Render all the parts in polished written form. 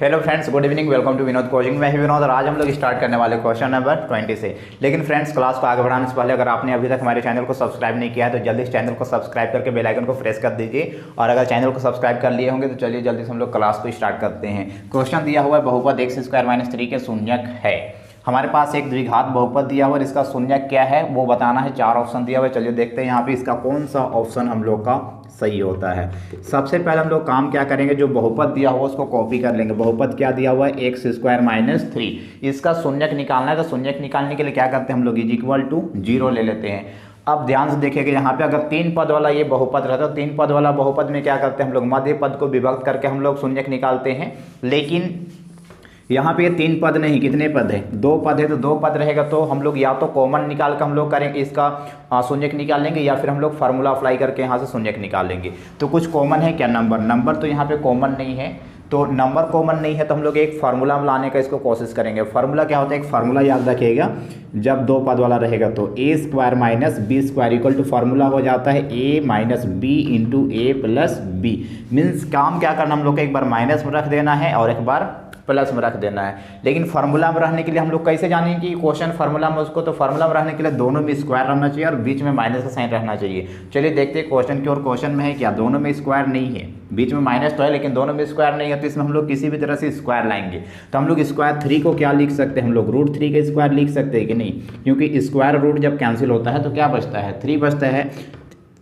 Hello friends, good evening. Welcome to Vinod coaching. मैं ही विनोद और आज हम लोग स्टार्ट करने वाले क्वेश्चन नंबर 20 से। लेकिन फ्रेंड्स, क्लास को आगे बढ़ाने से पहले अगर आपने अभी तक हमारे चैनल को सब्सक्राइब नहीं किया है तो जल्दी इस चैनल को सब्सक्राइब करके बेल आइकन को प्रेस कर दीजिए। और अगर चैनल को सब्सक्राइब कर लिए होंगे तो चलिए जल्दी से हम लोग क्लास को स्टार्ट करते हैं। क्वेश्चन दिया हुआ है बहुपद x² - 3 के शून्यक है। हमारे पास एक द्विघात बहुपद दिया हुआ है, इसका शून्यक क्या है वो बताना है। 4 ऑप्शन दिया हुआ है, चलिए देखते हैं यहाँ पे इसका कौन सा ऑप्शन हम लोग का सही होता है। सबसे पहले हम लोग काम क्या करेंगे, जो बहुपद दिया हुआ उसको कॉपी कर लेंगे। बहुपद क्या दिया हुआ है, x² - 3। इसका शून्यक निकालना है तो शून्यक निकालने के लिए क्या करते हैं हम लोग, = 0 ले लेते हैं। अब ध्यान से देखिएगा, यहाँ पे अगर 3 पद वाला ये बहुपद रहता है तो 3 पद वाला बहुपद में क्या करते हैं हम लोग, मध्य पद को विभक्त करके हम लोग शून्यक निकालते हैं। लेकिन यहाँ पे ये 3 पद नहीं, कितने पद है, 2 पद है। तो 2 पद रहेगा तो हम लोग या तो कॉमन निकाल कर हम लोग करेंगे, इसका शून्यक निकाल लेंगे, या फिर हम लोग फार्मूला अप्लाई करके यहाँ से शून्यक निकाल लेंगे। तो कुछ कॉमन है क्या, नंबर तो यहाँ पे कॉमन नहीं है। तो नंबर कॉमन नहीं है तो हम लोग एक फार्मूला में लाने का इसको कोशिश करेंगे। फार्मूला क्या होता है, एक फार्मूला याद रखिएगा, जब 2 पद वाला रहेगा तो a² - b² = फार्मूला हो जाता है a - b × a + b। Means काम क्या करना, हम लोग को एक बार माइनस में रख देना है और एक बार प्लस में रख देना है। लेकिन फार्मूला में रहने के लिए हम लोग कैसे जानेंगे कि क्वेश्चन फार्मूला में उसको, तो फार्मूला में रहने के लिए दोनों में स्क्वायर रहना चाहिए और बीच में माइनस का साइन रहना चाहिए। चलिए देखते हैं क्वेश्चन की ओर। क्वेश्चन में है क्या, दोनों में स्क्वायर नहीं है, बीच में माइनस तो है लेकिन दोनों में स्क्वायर नहीं है। तो इसमें हम लोग किसी भी तरह से स्क्वायर लाएंगे। तो हम लोग √3 को क्या लिख सकते हैं, हम लोग √3 का स्क्वायर लिख सकते हैं कि नहीं, क्योंकि स्क्वायर रूट जब कैंसिल होता है तो क्या बचता है, 3 बचता है।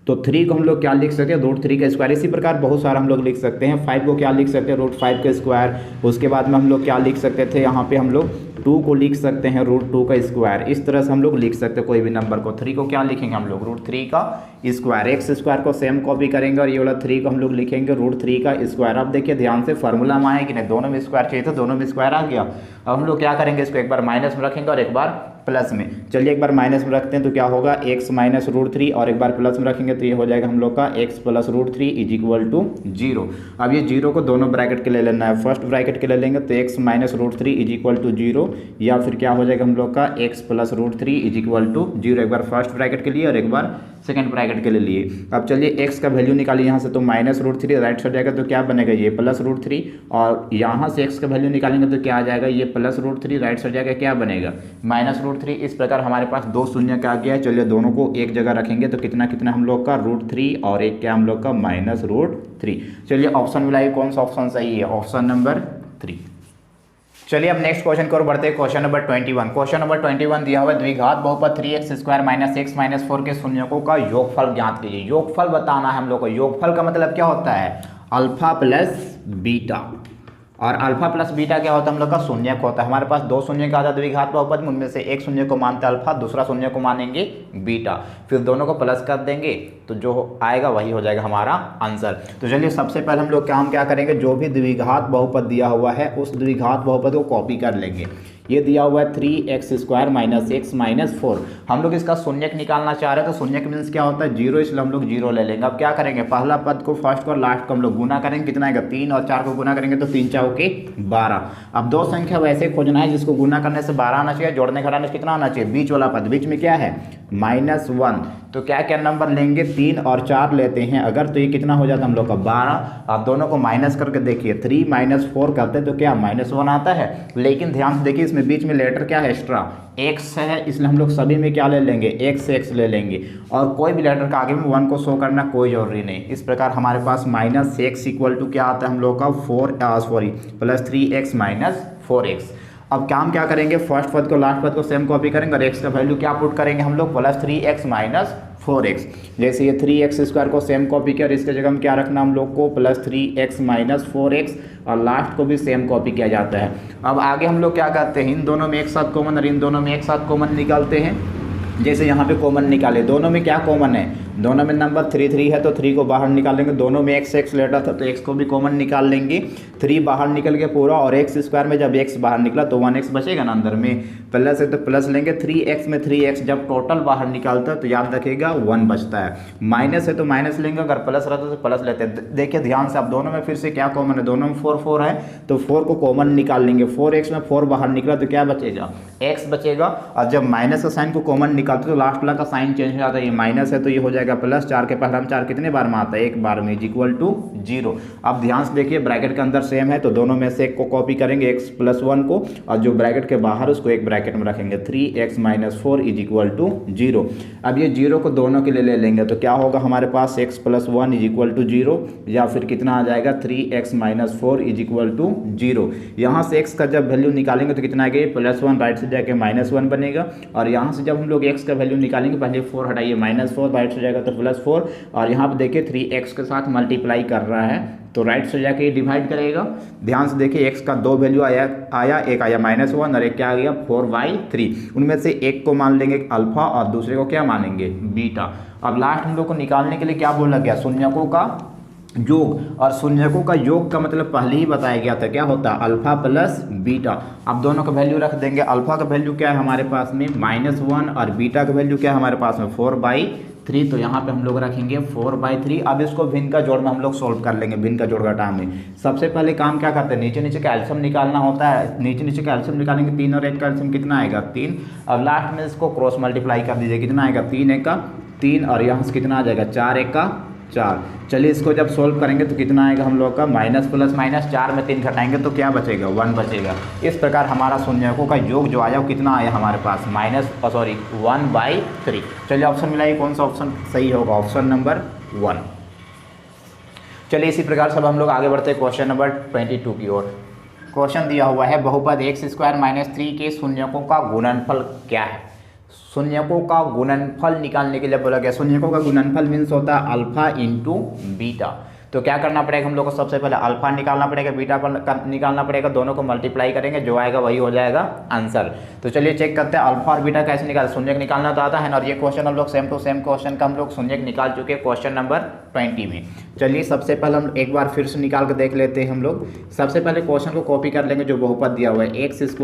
तो 3 को हम लोग क्या लिख सकते हैं, √3 का स्क्वायर। इसी प्रकार बहुत सारा हम लोग लिख सकते हैं। 5 को क्या लिख सकते हैं, √5 का स्क्वायर। उसके बाद में हम लोग क्या लिख सकते थे, यहाँ पे हम लोग 2 को लिख सकते हैं √2 का स्क्वायर। इस तरह से हम लोग लिख सकते हैं कोई भी नंबर को। 3 को क्या लिखेंगे हम लोग, √3 का स्क्वायर। x² को सेम कॉपी करेंगे और ये वाला 3 को हम लोग लिखेंगे √3 का स्क्वायर। अब देखिए ध्यान से, फार्मूला में आए कि नहीं, दोनों में स्क्वायर चाहिए तो दोनों में स्क्वायर आ गया। अब हम लोग क्या करेंगे, इसको एक बार माइनस में रखेंगे और एक बार प्लस में। चलिए एक बार माइनस में रखते हैं तो क्या होगा, x - √3 और एक बार प्लस में रखेंगे तो ये हो जाएगा हम लोग का x + √3 = 0। अब ये 0 को दोनों ब्रैकेट के ले लेना है। फर्स्ट ब्रैकेट के ले लेंगे तो x - √3 = 0, या फिर क्या हो जाएगा हम लोग का x + √3 = 0। एक बार फर्स्ट ब्रैकेट के लिए और एक बार सेकंड ब्रैकेट के लिए। अब चलिए x का वैल्यू निकालिए यहाँ से, तो -√3 राइट साइड जाएगा तो क्या बनेगा, ये +√3। और यहाँ से x का वैल्यू निकालेंगे तो क्या आ जाएगा, ये +√3 राइट साइड जाएगा, क्या बनेगा, -√3। इस प्रकार हमारे पास 2 शून्य का आ गया है। चलिए दोनों को एक जगह रखेंगे तो कितना कितना हम लोग का, √3 और एक क्या हम लोग का -√3। चलिए ऑप्शन मिलाइए, कौन सा ऑप्शन सही है, ऑप्शन नंबर 3। चलिए अब नेक्स्ट क्वेश्चन की ओर बढ़ते हैं। Question number 21। क्वेश्चन नंबर 21 दिया हुआ है, द्विघात बहुपद 3x² - x - 4 के शून्यकों का योगफल ज्ञात कीजिए। योगफल बताना है हम लोग को। योगफल का मतलब क्या होता है, अल्फा प्लस बीटा। और अल्फा प्लस बीटा क्या होता है, हम लोग का शून्यक होता है। हमारे पास 2 शून्य का आता है द्विघात बहुपद में, उनमें से एक शून्य को मानते हैं अल्फा, दूसरा शून्य को मानेंगे बीटा। फिर दोनों को प्लस कर देंगे तो जो आएगा वही हो जाएगा हमारा आंसर। तो चलिए सबसे पहले हम लोग काम क्या करेंगे, जो भी द्विघात बहुपद दिया हुआ है उस द्विघात बहुपद को कॉपी कर लेंगे। ये दिया हुआ है 3x² - x - 4। हम लोग इसका शून्यक निकालना चाह रहे हैं तो शून्यक मीन्स क्या होता है, 0, इसलिए हम लोग 0 ले लेंगे। अब क्या करेंगे, पहला पद को फर्स्ट को और लास्ट को हम लोग गुना करेंगे। कितना आएगा, 3 और 4 को गुना करेंगे तो 3 4 के 12। अब 2 संख्या वैसे खोजना है जिसको गुना करने से 12 आना चाहिए, जोड़ने घटाने से कितना आना चाहिए, बीच वाला पद। बीच में क्या है, -1। तो क्या क्या नंबर लेंगे, 3 और 4 लेते हैं अगर, तो ये कितना हो जाता है हम लोग का 12। आप दोनों को माइनस करके देखिए, 3 - 4 करते तो क्या -1 आता है। लेकिन ध्यान से देखिए, इसमें बीच में लेटर क्या है, एक्स्ट्रा x है, इसलिए हम लोग सभी में क्या ले लेंगे, x ले लेंगे। और कोई भी लेटर का आगे में 1 को शो करना कोई जरूरी नहीं। इस प्रकार हमारे पास -x = क्या आता है हम लोग का, +3x - 4x। अब काम क्या करेंगे, फर्स्ट पद को लास्ट पद को सेम कॉपी करेंगे और x का वैल्यू क्या पुट करेंगे हम लोग, +3x - 4x। जैसे ये 3x² को सेम कॉपी किया और इसके जगह में क्या रखना हम लोग को, +3x - 4x, और लास्ट को भी सेम कॉपी किया जाता है। अब आगे हम लोग क्या करते हैं, इन दोनों में एक साथ कॉमन और इन दोनों में एक साथ कॉमन निकालते हैं। जैसे यहाँ पे कॉमन निकाले, दोनों में क्या कॉमन है, दोनों में नंबर 3 है तो 3 को बाहर निकालेंगे। दोनों में x लेटर था तो x को भी कॉमन निकाल लेंगे। 3 बाहर निकल गया पूरा, और x² में जब x बाहर निकला तो 1x बचेगा ना अंदर में, प्लस है तो प्लस लेंगे। 3x में 3x जब टोटल बाहर निकालता है तो याद रखिएगा 1 बचता है। माइनस है तो माइनस लेंगे, अगर प्लस रहता तो प्लस लेते हैं। देखिए ध्यान से, अब दोनों में फिर से क्या कॉमन है, दोनों में 4 है तो 4 को कॉमन निकाल लेंगे। 4x में 4 बाहर निकला तो क्या बचेगा, x बचेगा। और जब माइनस का साइन को कॉमन निकालते तो लास्ट वाला का साइन चेंज हो जाता है, ये माइनस है तो ये हो जाएगा जाएगा प्लस 4 के पहला में 4 कितने बार में आता है, एक बार में, इज इक्वल टू 0। अब ध्यान से देखिए ब्रैकेट के अंदर सेम है तो दोनों में से एक को कॉपी करेंगे x + 1 को, और जो ब्रैकेट के बाहर उसको एक ब्रैकेट में रखेंगे, 3x - 4 इज इक्वल टू 0। अब ये 0 को दोनों के लिए ले लेंगे तो क्या होगा हमारे पास, x + 1 इज इक्वल टू 0, या फिर कितना आ जाएगा 3x - 4 इज इक्वल टू 0। यहाँ से x का जब वैल्यू निकालेंगे तो कितना आएगा, +1 राइट से जाके -1 बनेगा, और यहाँ से जब हम लोग x का वैल्यू निकालेंगे, पहले 4 हटाइए, -4 राइट से जाएगा तो +4, और यहाँ पे देखिए 3x के साथ मल्टीप्लाई कर रहा है तो राइट से जाके ये डिवाइड करेगा। ध्यान से देखिए x का 2 वैल्यू आया, एक आया -1 और एक क्या आ गया 4/3। उनमें से एक को मान लेंगे अल्फा और दूसरे को क्या मानेंगे, बीटा। अब लास्ट हम लोग को निकालने के लिए क्या बोला गया, शून्यकों का योग, और शून्यकों का योग का मतलब पहले ही बताया गया था, क्या होता है, अल्फा प्लस बीटा। अब दोनों का वैल्यू रख देंगे, अल्फा का वैल्यू क्या है हमारे पास में -1 और बीटा का वैल्यू क्या है हमारे पास में 4/3, तो यहाँ पे हम लोग रखेंगे 4/3। अब इसको भिन्न का जोड़ में हम लोग सोल्व कर लेंगे, भिन्न का जोड़ घटा में। सबसे पहले काम क्या करते हैं, नीचे नीचे का एल्सियम निकालना होता है, नीचे नीचे का एल्सियम निकालेंगे, 3 और 1 का एल्सियम कितना आएगा 3। अब लास्ट में इसको क्रॉस मल्टीप्लाई कर दीजिए, कितना आएगा 3 1 का 3, और यहाँ से कितना आ जाएगा 4 1 का 4। चलिए इसको जब सोल्व करेंगे तो कितना आएगा हम लोग का, माइनस प्लस माइनस, 4 में 3 घटाएंगे तो क्या बचेगा, 1 बचेगा। इस प्रकार हमारा शून्यकों का योग जो आया वो कितना आया हमारे पास, 1/3। चलिए ऑप्शन मिलाइए, कौन सा ऑप्शन सही होगा, ऑप्शन नंबर 1। चलिए इसी प्रकार से अब हम लोग आगे बढ़ते हैं क्वेश्चन नंबर 22 की ओर। क्वेश्चन दिया हुआ है, बहुपद x² - 3 के शून्यकों का गुणनफल क्या है। शून्यकों का गुणनफल निकालने के लिए बोला गया, शून्यकों का गुणनफल मीन्स होता है अल्फा इंटू बीटा। तो क्या करना पड़ेगा हम लोग को, सबसे पहले अल्फा निकालना पड़ेगा, बीटा पर निकालना पड़ेगा, दोनों को मल्टीप्लाई करेंगे, जो आएगा वही हो जाएगा आंसर। तो चलिए चेक करते हैं अल्फा और बीटा कैसे निकाल, शून्यक निकालना तो आता है ना, और ये क्वेश्चन हम लोग सेम टू सेम क्वेश्चन का हम लोग शून्यक निकाल चुके हैं क्वेश्चन नंबर 20 में। चलिए सबसे पहले हम एक बार फिर से निकाल कर देख लेते हैं हम लोग। सबसे पहले क्वेश्चन को कॉपी कर लेंगे, जो बहुपद दिया हुआ है x² -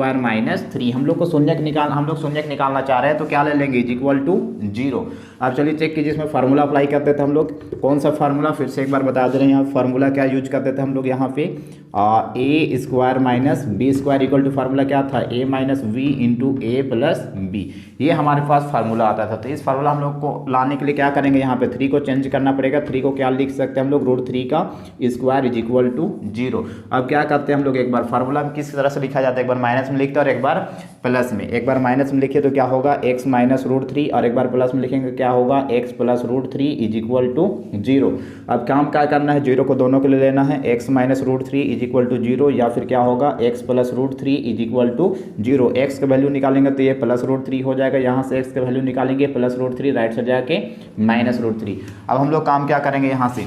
3, हम लोग शून्यक निकालना चाह रहे हैं तो क्या ले लेंगे, इज इक्वल टू 0। अब चलिए चेक कीजिए, इसमें फार्मूला अप्लाई करते थे हम लोग, कौन सा फार्मूला फिर से एक बार बता दे रहे हैं। यहाँ फार्मूला क्या यूज करते थे हम लोग, यहाँ पे a² - b² equal to formula क्या था, a - v into a plus b, ये हमारे पास फार्मूला आता था। तो इस फार्मूला हम लोग को लाने के लिए क्या करेंगे, यहाँ पे 3 को चेंज करना पड़ेगा। 3 को क्या लिख सकते हैं हम लोग, √3 का स्क्वायर इज इक्वल टू 0। अब क्या करते हैं हम लोग, एक बार फार्मूला में किस तरह से लिखा जाता है, एक बार माइनस में लिखते हैं और एक बार प्लस में। एक बार माइनस में लिखिए तो क्या होगा, x - √3, और एक बार प्लस में लिखेंगे क्या होगा, x + √3 इज इक्वल टू 0। अब काम क्या करना है, 0 को दोनों के लिए लेना है, x - √3 इज इक्वल टू 0, या फिर क्या होगा x + √3 is equal to 0। x का वैल्यू निकालेंगे तो ये +√3 हो जाएगा, यहाँ से x का वैल्यू निकालेंगे +√3, राइट से जाके -√3। अब हम लोग काम क्या करेंगे, यहाँ से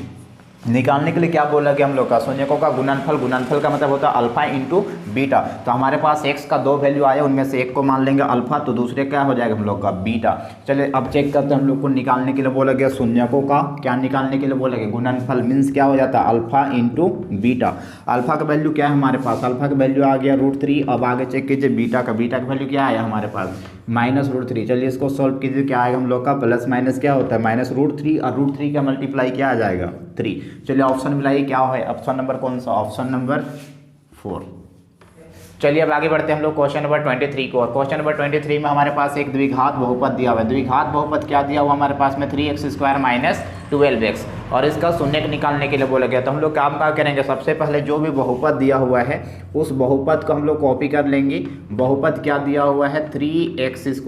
निकालने के लिए क्या बोला गया हम लोग का, शून्यकों का गुणनफल। गुणनफल का मतलब होता है अल्फा इंटू बीटा। तो हमारे पास x का 2 वैल्यू आया, उनमें से एक को मान लेंगे अल्फा, तो दूसरे क्या हो जाएगा हम लोग का बीटा। चलिए अब चेक करते हैं, हम लोग को निकालने के लिए बोला गया शून्यकों का, क्या निकालने के लिए बोला गया, गुणनफल मीन्स क्या हो जाता है अल्फा इंटू बीटा। अल्फा का वैल्यू क्या है हमारे पास, अल्फा का वैल्यू आ गया √3। अब आगे चेक कीजिए बीटा का वैल्यू क्या आया हमारे पास, -√3। चलिए इसको सॉल्व कीजिए, क्या आएगा हम लोग का, प्लस माइनस क्या होता है -√3, और √3 का मल्टीप्लाई क्या आ जाएगा 3। चलिए ऑप्शन मिलाइए, क्या है ऑप्शन नंबर कौन सा, ऑप्शन नंबर 4। चलिए अब आगे बढ़ते हैं हम लोग क्वेश्चन नंबर 23 को। और क्वेश्चन नंबर 23 में हमारे पास एक द्विघात बहुपद दिया हुआ है। द्विघात बहुपद क्या दिया हुआ हमारे पास में, 3x² - 12x, और इसका शून्यक निकालने के लिए बोला गया। तो हम लोग काम क्या करेंगे, सबसे पहले जो भी बहुपद दिया हुआ है उस बहुपद को हम लोग कॉपी कर लेंगे। बहुपद क्या दिया हुआ है, 3x² -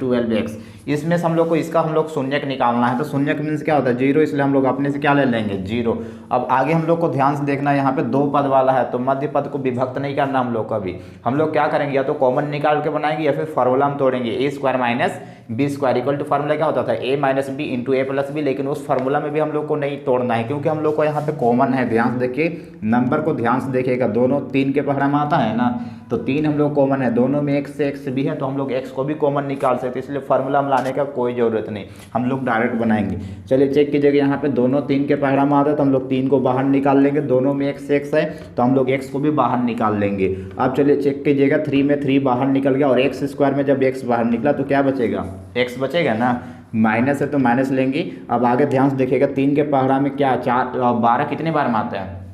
12x, इसमें से हम लोग को इसका हम लोग शून्यक निकालना है। तो शून्यक मीन्स क्या होता है 0, इसलिए हम लोग अपने से क्या ले लेंगे 0। अब आगे हम लोग को ध्यान से देखना है, यहाँ पे 2 पद वाला है तो मध्य पद को विभक्त नहीं करना हम लोग कभी। हम लोग क्या करेंगे, या तो कॉमन निकाल के बनाएंगे या फिर फार्मूला में तोड़ेंगे, a² - b² equal to formula क्या होता था, a - b into a + b। लेकिन उस फार्मूला में भी हम लोग को नहीं तोड़ना है, क्योंकि हम लोग को यहाँ पे कॉमन है। ध्यान से देखिए, नंबर को ध्यान से देखिएगा, दोनों 3 के पहला में आता है ना, तो 3 हम लोग कॉमन है, दोनों में x से x भी है, तो हम लोग x को भी कॉमन निकाल सकते हैं। इसलिए फार्मूला में लाने का कोई ज़रूरत नहीं, हम लोग डायरेक्ट बनाएंगे। चलिए चेक कीजिएगा, यहाँ पे दोनों 3 के पहला में आता है तो हम लोग 3 को बाहर निकाल लेंगे। दोनों में x से x है तो हम लोग x को भी बाहर निकाल लेंगे। अब चलिए चेक कीजिएगा, 3 में 3 बाहर निकल गया, और x² में जब x बाहर निकला तो क्या बचेगा, x बचेगा ना, माइनस है तो माइनस लेंगे। अब आगे ध्यान से देखिएगा, 3 के पहला में क्या 4 12 कितने बार में आता है,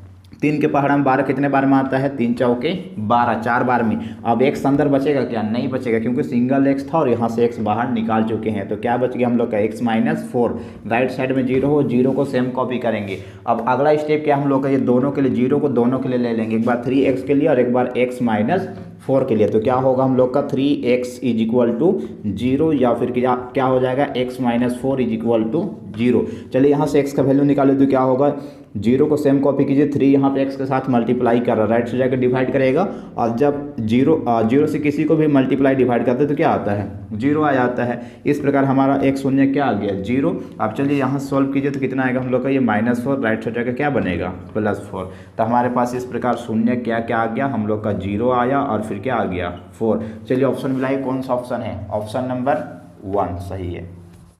3 के पहाड़ में 12 कितने बार में आता है, 3 चौके 12, 4 बार में। अब एक्स अंदर बचेगा क्या, नहीं बचेगा, क्योंकि सिंगल एक्स था और यहाँ से एक्स बाहर निकाल चुके हैं। तो क्या बच गया हम लोग का x माइनस 4, राइट साइड में 0 हो, 0 को सेम कॉपी करेंगे। अब अगला स्टेप क्या हम लोग का, ये दोनों के लिए 0 को दोनों के लिए ले लेंगे, एक बार 3x के लिए और एक बार x माइनस 4 के लिए। तो क्या होगा हम लोग का 3x इज इक्वल टू 0 या फिर क्या हो जाएगा x minus 4 is equal to 0। चलिए यहाँ से x का वैल्यू निकाले तो क्या होगा, 0 को सेम कॉपी कीजिए, 3 यहाँ पे x के साथ मल्टीप्लाई कर रहा है, राइट से जाकर डिवाइड करेगा और जब 0 से किसी को भी मल्टीप्लाई डिवाइड करते हैं तो क्या आता है, 0 आ जाता है। इस प्रकार हमारा x शून्य क्या आ गया, 0। अब चलिए यहाँ सॉल्व कीजिए तो कितना आएगा हम लोग का, ये -4, राइट से जाकर क्या बनेगा, +4। तो हमारे पास इस प्रकार शून्य क्या क्या आ गया हम लोग का, 0 आया और फिर क्या आ गया, 4। चलिए ऑप्शन मिलाइए, कौन सा ऑप्शन है, ऑप्शन नंबर 1 सही है।